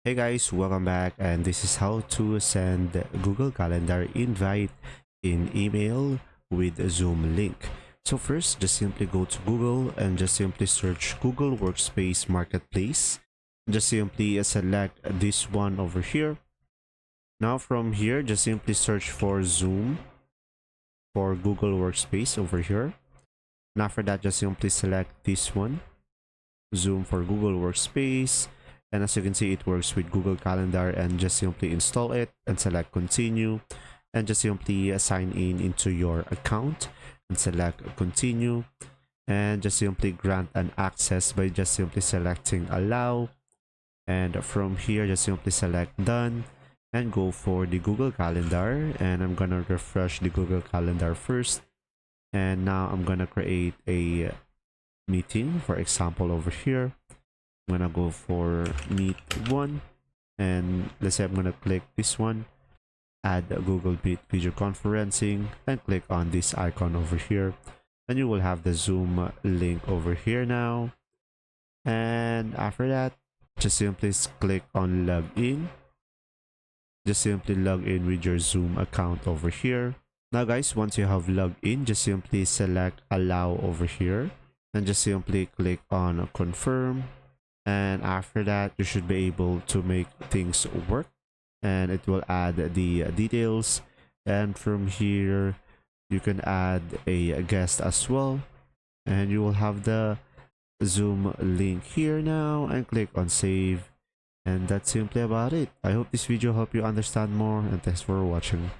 Hey guys, welcome back, and this is how to send Google Calendar invite in email with a Zoom link. So first, just simply go to Google and just simply search Google Workspace Marketplace. Just simply select this one over here. Now from here, just simply search for Zoom for Google Workspace over here. And after that, just simply select this one, Zoom for Google Workspace. And as you can see, it works with Google Calendar, and just simply install it and select continue, and just simply sign in into your account and select continue, and just simply grant an access by just simply selecting allow. And from here, just simply select done and go for the Google Calendar. And I'm gonna refresh the Google Calendar first, and now I'm gonna create a meeting, for example over here. I'm gonna go for meet one, and let's say I'm gonna click this one, add a Google Meet video conferencing, and click on this icon over here, and you will have the Zoom link over here now. And after that, just simply click on login. Just simply log in with your Zoom account over here. Now guys, once you have logged in, just simply select allow over here, and just simply click on confirm. And after that, you should be able to make things work, and it will add the details. And from here, you can add a guest as well, and you will have the Zoom link here now, and click on save. And that's simply about it. I hope this video helped you understand more, and thanks for watching.